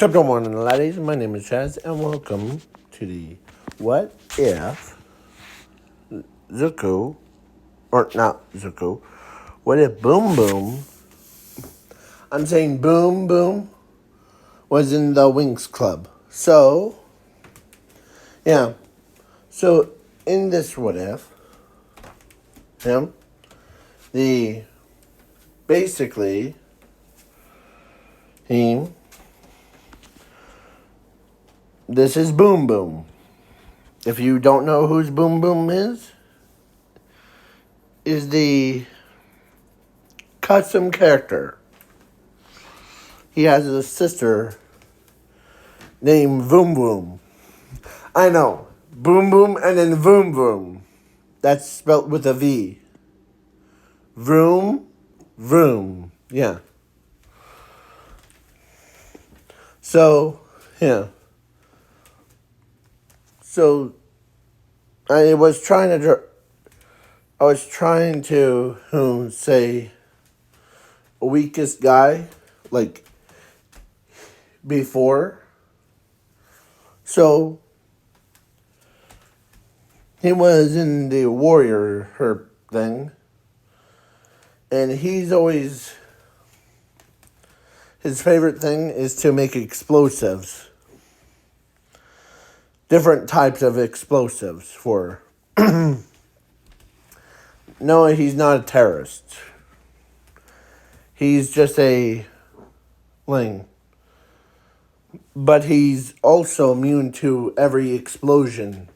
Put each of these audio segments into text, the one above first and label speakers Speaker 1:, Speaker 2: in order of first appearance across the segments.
Speaker 1: Top morning, ladies. My name is Chaz, and welcome to the What If Zuko, or not Zuko, What If Boom Boom, I'm saying Boom Boom, was in the Winx Club. So, yeah. So, in this What If, him, the, basically, him, this is Boom Boom. If you don't know who's Boom Boom is the custom character. He has a sister named Voom Voom. I know. Boom Boom and then Voom Voom. That's spelt with a V. Vroom, vroom. Yeah. So, yeah. So, I was trying to say weakest guy, like, before. So, he was in the warrior herb thing. And he's always, his favorite thing is to make explosives. Different types of explosives for... No, he's not a terrorist. He's just a Ling. But he's also immune to every explosion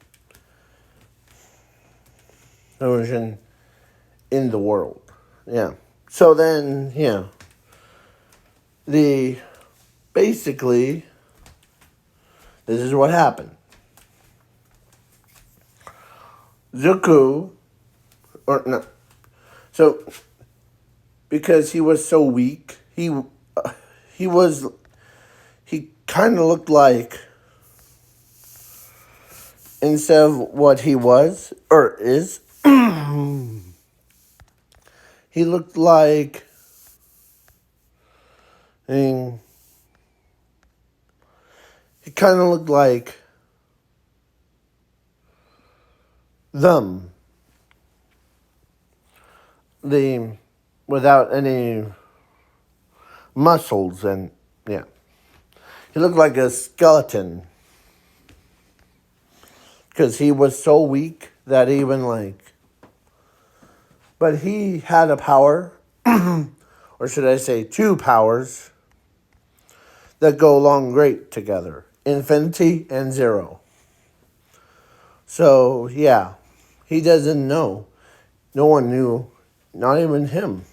Speaker 1: in the world. Yeah. So then, yeah. Basically, this is what happened. Zuko, or no. So, because he was so weak, he kind of looked like, instead of what he was, or is, he looked like, he kind of looked like them. Without any muscles, and yeah. He looked like a skeleton. Because he was so weak that but he had a power, or should I say two powers, that go along great together. Infinity and zero. So, yeah. He doesn't know. No one knew, not even him,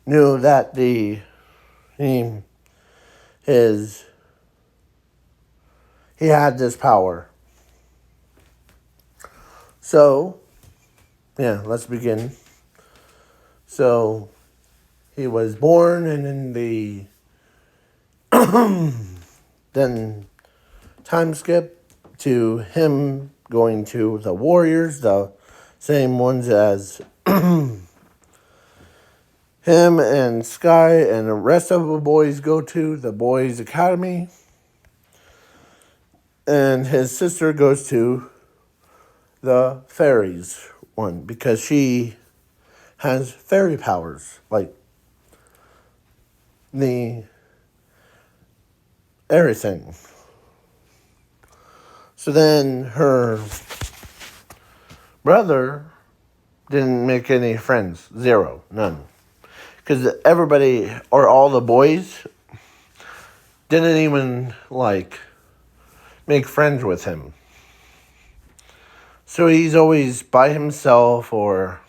Speaker 1: knew that he had this power. So, yeah, let's begin. So, he was born, and in the then time skip to him going to the Warriors, the same ones as him and Sky and the rest of the boys go to, the boys' academy. And his sister goes to the fairies one because she has fairy powers, like the everything. So then her brother didn't make any friends. Zero. None. Because everybody, or all the boys, didn't even, make friends with him. So he's always by himself, or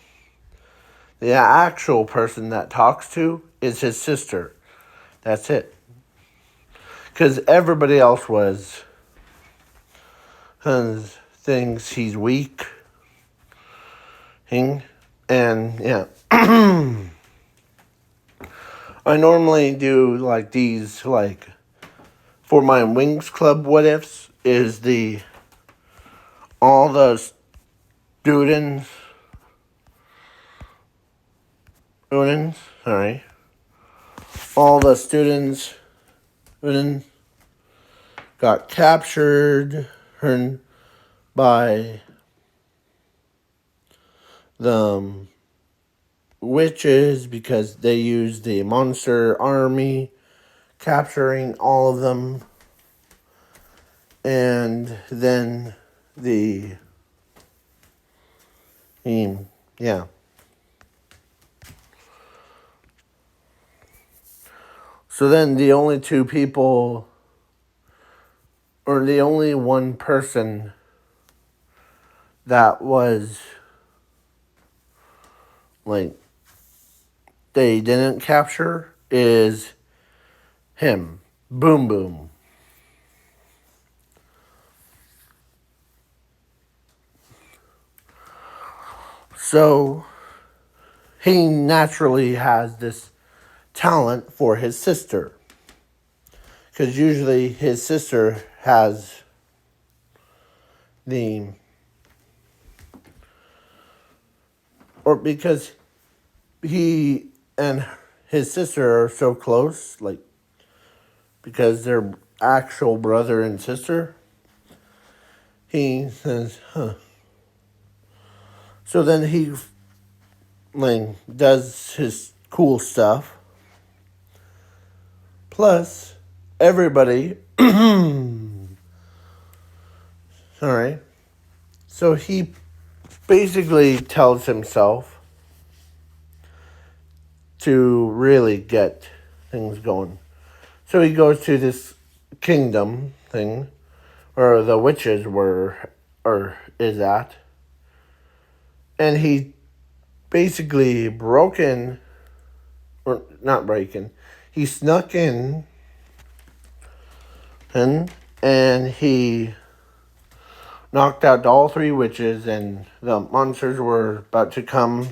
Speaker 1: the actual person that talks to is his sister. That's it. Because everybody else thinks he's weak. And, yeah. I normally do, these, for my Winx Club what ifs, is all the students, all the students then got captured by the witches because they used the monster army, capturing all of them. And then yeah. So then the only two people, or the only one person that was, like, they didn't capture is him, Boom Boom. So he naturally has this talent for his sister. Because usually his sister has or because he and his sister are so close, like, because they're actual brother and sister, he says, huh. So then he, like, does his cool stuff. Plus, everybody, alright, so he basically tells himself to really get things going. So he goes to this kingdom thing, where the witches is at. And he basically he snuck in, and he knocked out all three witches, and the monsters were about to come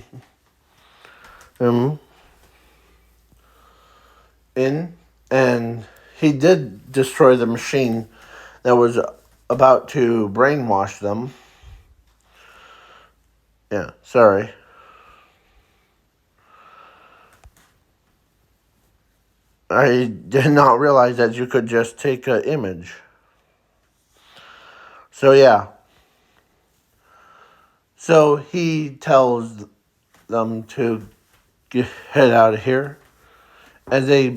Speaker 1: in, and he did destroy the machine that was about to brainwash them. Yeah, sorry. I did not realize that you could just take an image. So yeah. So he tells them to head out of here as the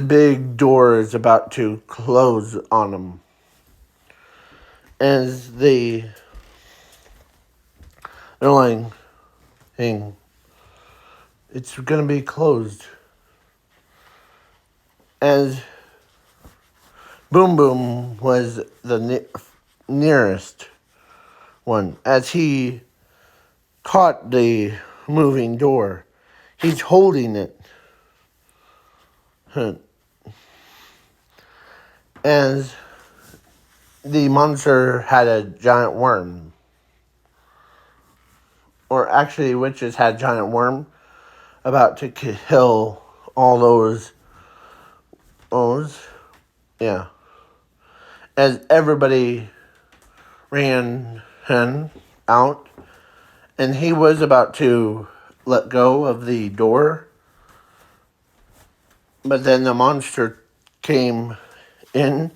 Speaker 1: big door is about to close on them. As they're like, hey, it's gonna be closed. As Boom Boom was the nearest one, as he caught the moving door, he's holding it. As the monster had a giant worm. Or actually, witches had a giant worm about to kill all those. Yeah. As everybody ran out, and he was about to let go of the door, but then the monster came in.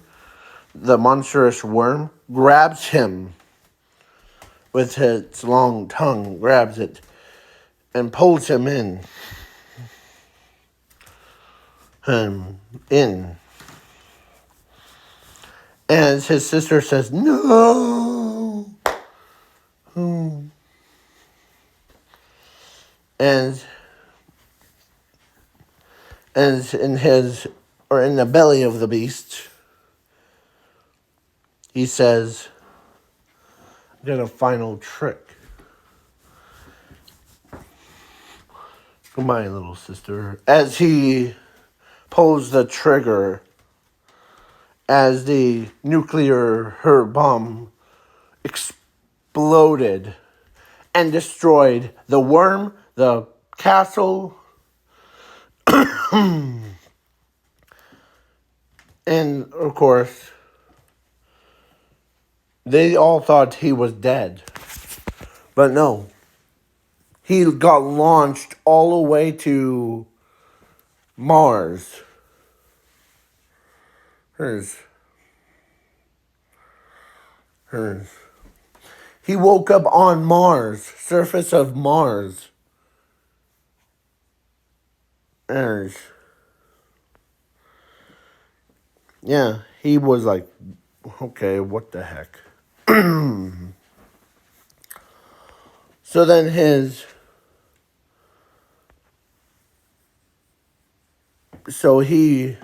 Speaker 1: The monstrous worm grabs him with its long tongue, grabs it, and pulls him in. As his sister says, no! And in the belly of the beast, he says, get a final trick. Goodbye, little sister. As he pulls the trigger, as the nuclear bomb exploded and destroyed the worm, the castle, and of course, they all thought he was dead. But no. He got launched all the way to Mars. Hers. He woke up on Mars, surface of Mars. Hers. Yeah, he was like, okay, what the heck? So then he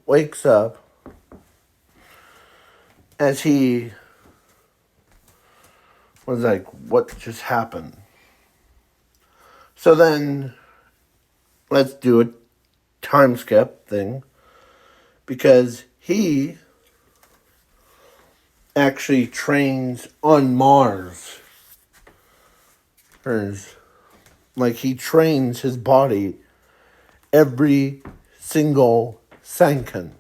Speaker 1: wakes up as he was like, what just happened? So then, let's do a time skip thing, because he actually trains on Mars. Like, he trains his body every single second.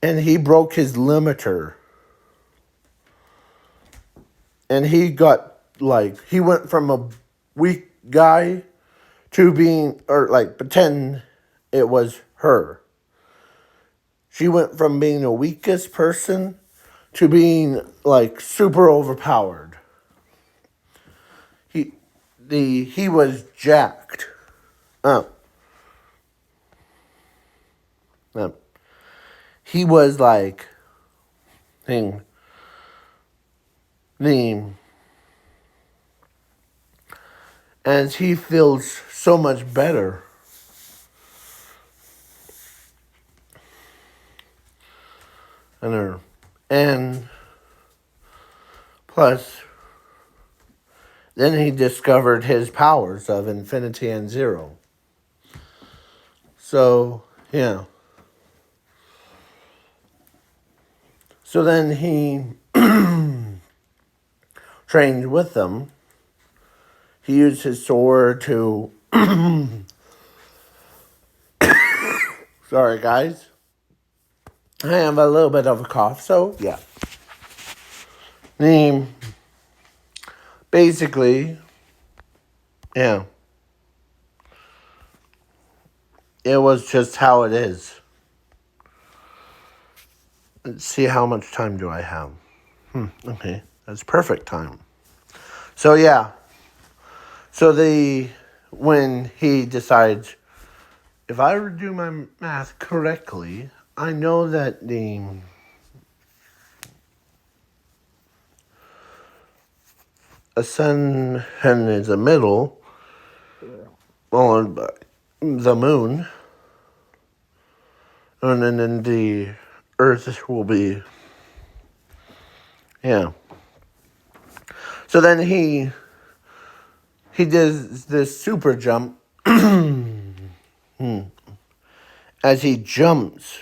Speaker 1: And he broke his limiter. And he got, like, he went from a weak guy to being, or like, pretend it was her. She went from being the weakest person to being, like, super overpowered. He was jacked. He was like, and he feels so much better. And plus, then he discovered his powers of infinity and zero. So, yeah. So then he trained with them. He used his sword to... Sorry, guys. I have a little bit of a cough, so yeah. Basically, yeah. It was just how it is. Let's see, how much time do I have? Okay, that's perfect time. So yeah. So when he decides, if I do my math correctly, I know that the sun is the middle, followed by the moon, and then the earth will be, yeah. So then he does this super jump as he jumps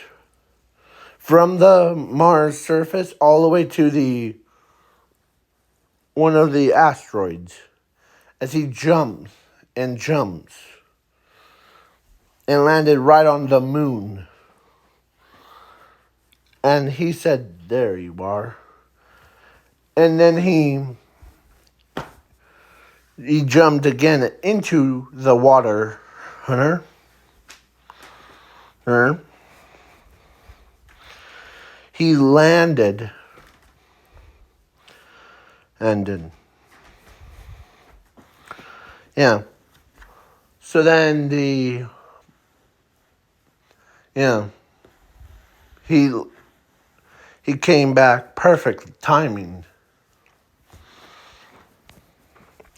Speaker 1: from the Mars surface all the way to one of the asteroids. As he jumps and landed right on the moon. And he said, there you are. And then he jumped again into the water. He landed and then, yeah. So then he came back, perfect timing.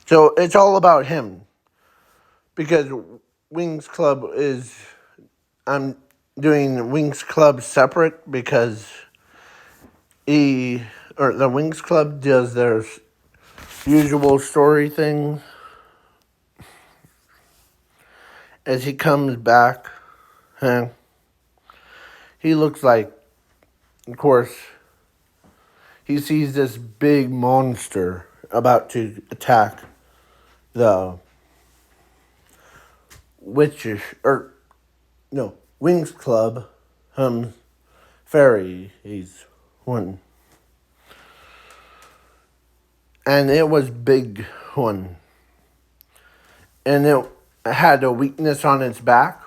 Speaker 1: So it's all about him, because Winx Club I'm doing Winx Club separate, because the Winx Club does their usual story thing. As he comes back, he looks like, of course, he sees this big monster about to attack the Winx Club, fairy. He's one. And it was big one. And it had a weakness on its back,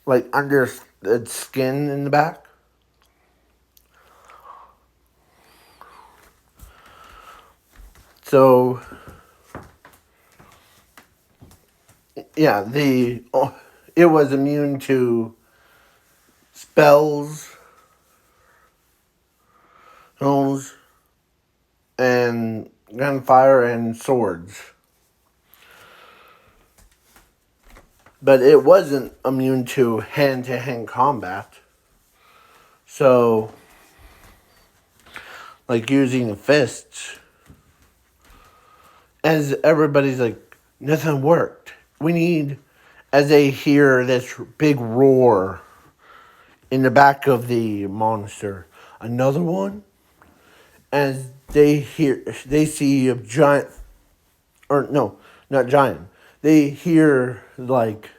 Speaker 1: like under its skin in the back. So, yeah, it was immune to spells, stones, and gunfire and swords. But it wasn't immune to hand-to-hand combat. So, like using fists, as everybody's like, nothing worked. We need, as they hear this big roar in the back of the monster, another one. As they see a giant, or no, not giant. They hear like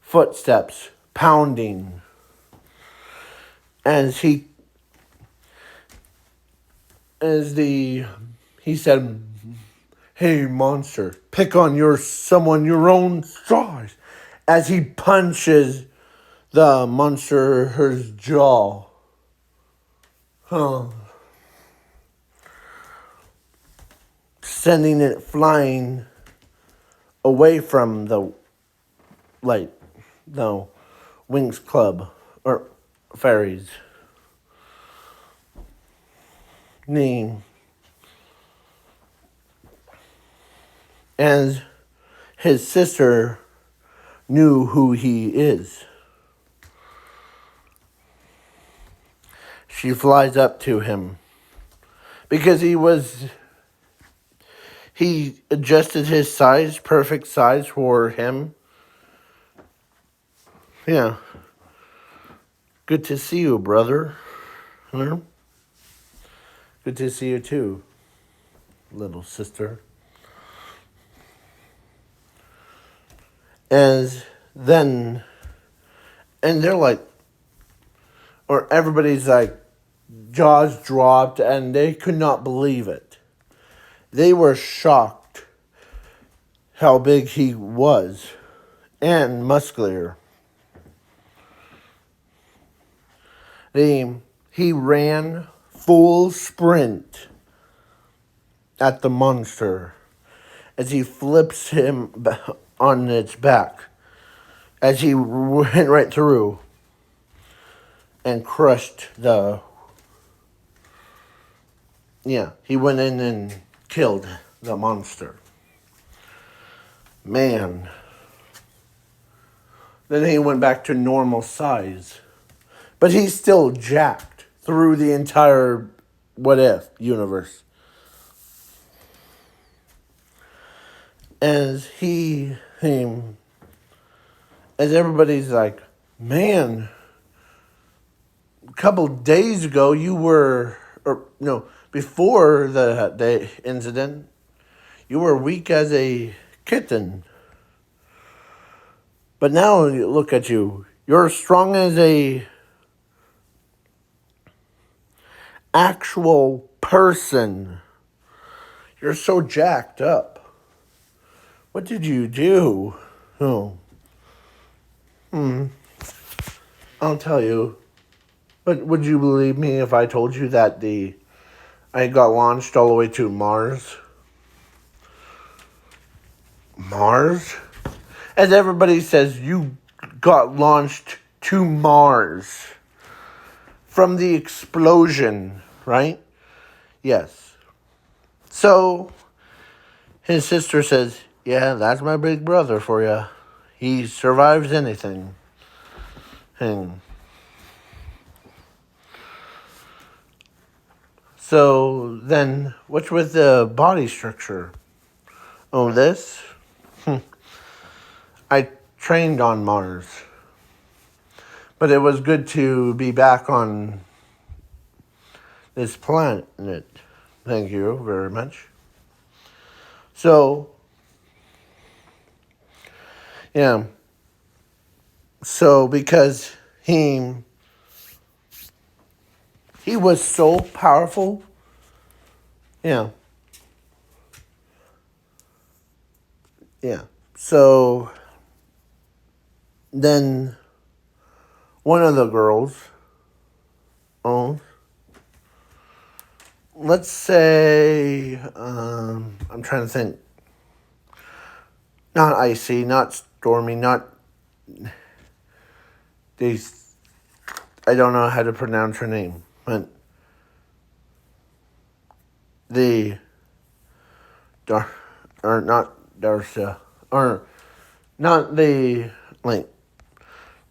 Speaker 1: footsteps pounding. As he said, "Hey, monster, pick on someone your own size." As he punches the monster's jaw. Sending it flying away from the Winx Club or fairies. Name. As his sister knew who he is. She flies up to him because he adjusted his size, perfect size for him. Yeah. Good to see you, brother. Huh? Good to see you too, little sister. And they're like, or everybody's like, jaws dropped, and they could not believe it. They were shocked how big he was and muscular. He ran full sprint at the monster as he flips him on its back as he went right through and crushed he went in and killed the monster. Man. Then he went back to normal size. But he's still jacked through the entire What If universe. As as everybody's like, man, a couple days ago before the incident, you were weak as a kitten. But now look at you. You're strong as a actual person. You're so jacked up. What did you do? Oh. I'll tell you. But would you believe me if I told you that I got launched all the way to Mars? Mars? As everybody says, you got launched to Mars from the explosion, right? Yes. So, his sister says, yeah, that's my big brother for you. He survives anything. And so then, what's with the body structure? Oh, this? I trained on Mars. But it was good to be back on this planet. Thank you very much. So, yeah. So, because he was so powerful. Yeah. Yeah. So, then one of the girls owns, let's say, I'm trying to think, not Icy, not Stormy, not these, I don't know how to pronounce her name, but the, or not Darcia, or not the, like,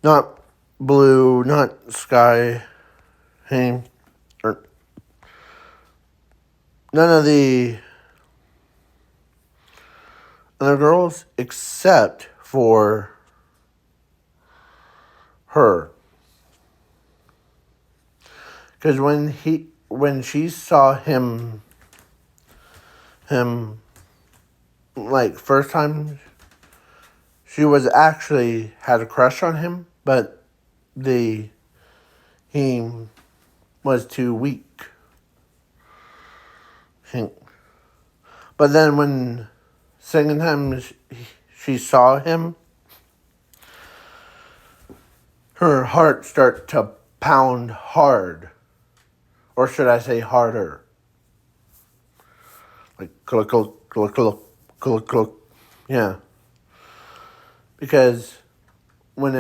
Speaker 1: not Blue, not Sky, hey, or none of the other girls except for her. Because when she saw him, like, first time, she was actually had a crush on him, but he was too weak. But then when second time she saw him, her heart started to pound hard. Or should I say harder? Like, cluck, cluck, cluck, cluck, cluck, cluck. Yeah. Because when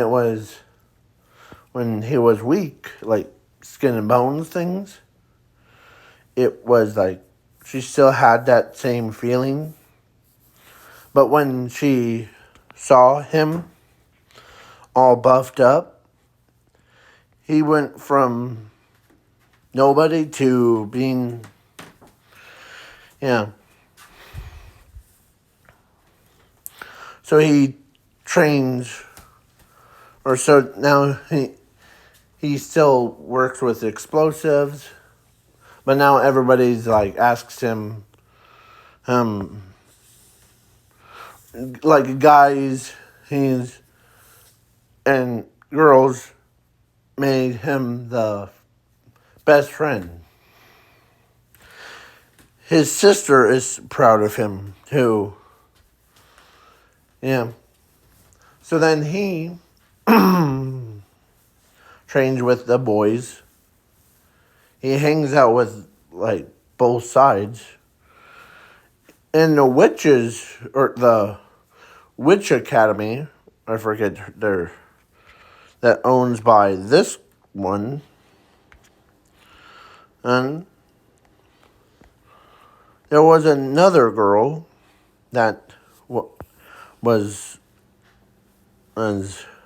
Speaker 1: he was weak, like skin and bones things, it was like she still had that same feeling. But when she saw him all buffed up, he went from nobody to being, yeah. So he trains, or so now he still works with explosives, but now everybody's like asks him, like guys, and girls made him the best friend. His sister is proud of him too. Yeah. So then he trains with the boys. He hangs out with like both sides. And the witches, or the Witch Academy, I forget that owns by this one. And there was another girl that was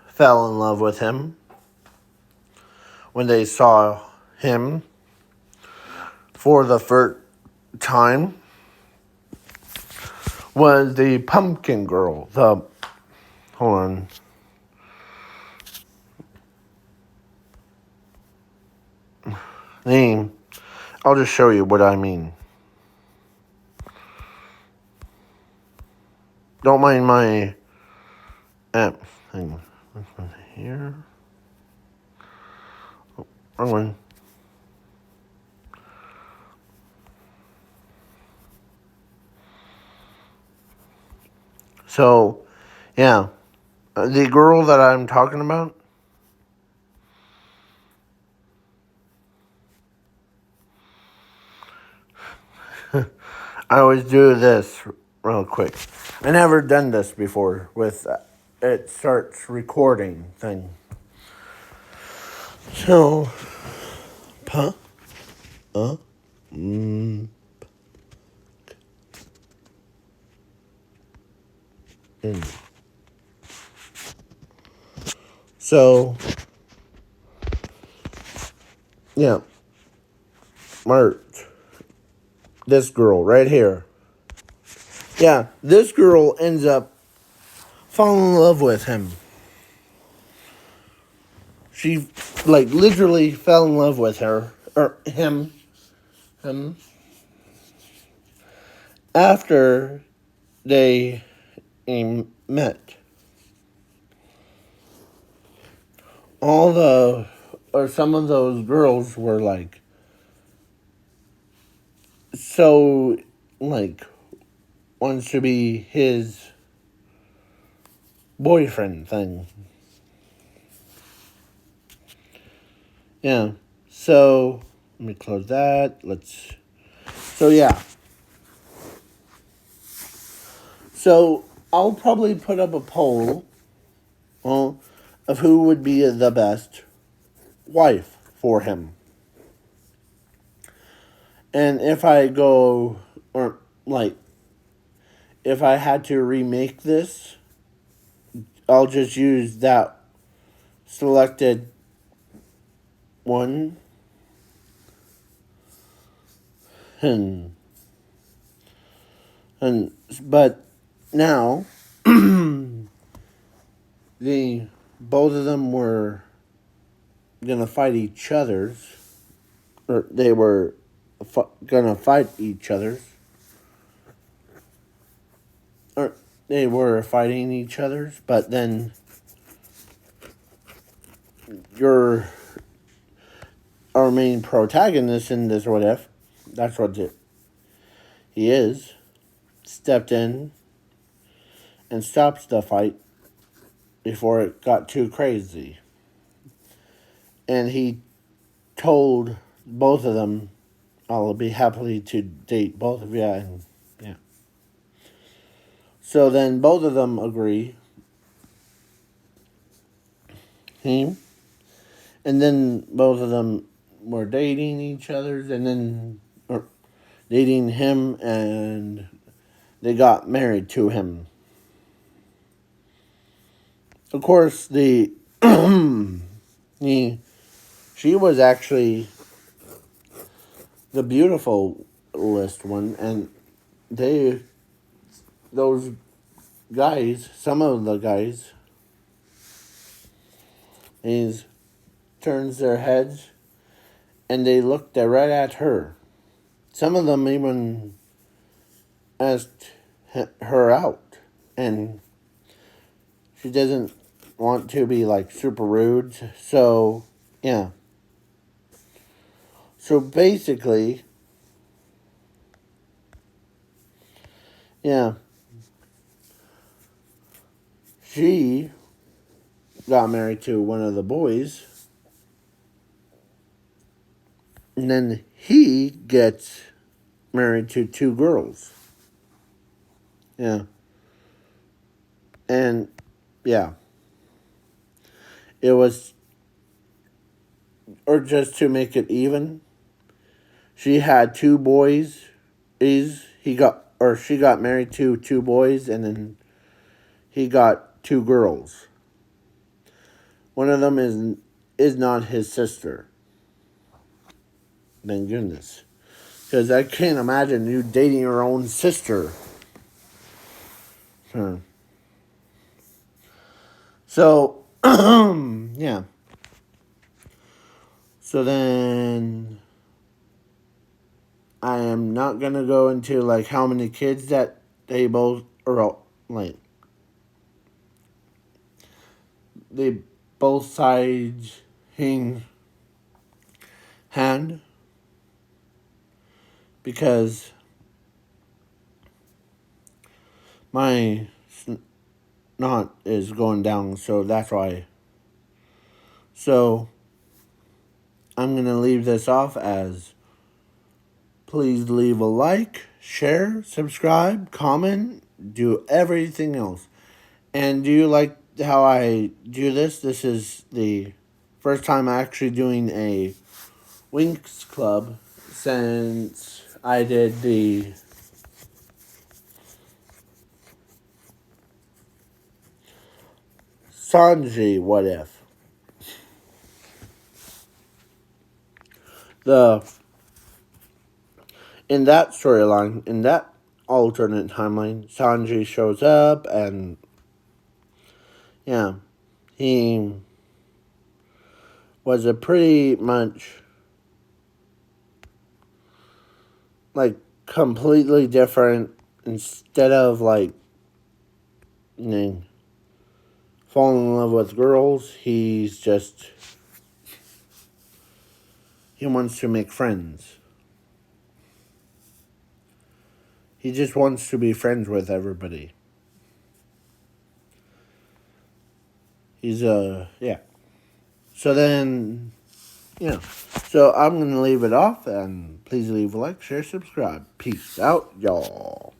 Speaker 1: fell in love with him when they saw him for the first time. Was the pumpkin girl. Hold on. Name. I'll just show you what I mean. Don't mind my app thing. This one here. Oh, wrong one. So, yeah. The girl that I'm talking about, I always do this real quick. I never done this before with it starts recording thing. So, So, yeah, Mart, this girl right here. Yeah, this girl ends up falling in love with him. She, like, literally fell in love with her, or him, after they met. Some of those girls were like, so, like, wants to be his boyfriend thing. Yeah. So let me close that. So yeah. So I'll probably put up a poll of who would be the best wife for him. And if I go, or like, if I had to remake this, I'll just use that selected one. And, but now, the both of them were gonna fight each other's, or they were gonna fight each other's, or they were fighting each other's, but then your our main protagonist in this what if, that's what he is, stepped in and stopped the fight before it got too crazy. And he told both of them, I'll be happy to date both of you. And yeah. So then both of them agree. And then both of them were dating each other, and then or dating him, and they got married to him. Of course, the she was actually the beautiful list one, and those guys, some of the guys, is turns their heads and they looked right at her. Some of them even asked her out, and she doesn't want to be like super rude. So yeah. So basically, yeah, she got married to one of the boys, and then he gets married to two girls. Yeah. And yeah. It was, or just to make it even, she had two boys. She got married to two boys, and then he got two girls. One of them is not his sister. Thank goodness. Because I can't imagine you dating your own sister. So, yeah. So then, I am not going to go into, like, how many kids that they both, or, like, they both sides hand, because my snot is going down, so that's why. So I'm going to leave this off as, please leave a like, share, subscribe, comment, do everything else. And do you like how I do this? This is the first time actually doing a Winx Club since I did the Sanji What If. In that storyline, in that alternate timeline, Sanji shows up, and yeah, he was a pretty much like completely different. Instead of like, you know, falling in love with girls, he wants to make friends. He just wants to be friends with everybody. He's yeah. So then Yeah. So I'm going to leave it off, and please leave a like, share, subscribe. Peace out, y'all.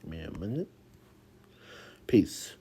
Speaker 1: Give me a minute. Peace.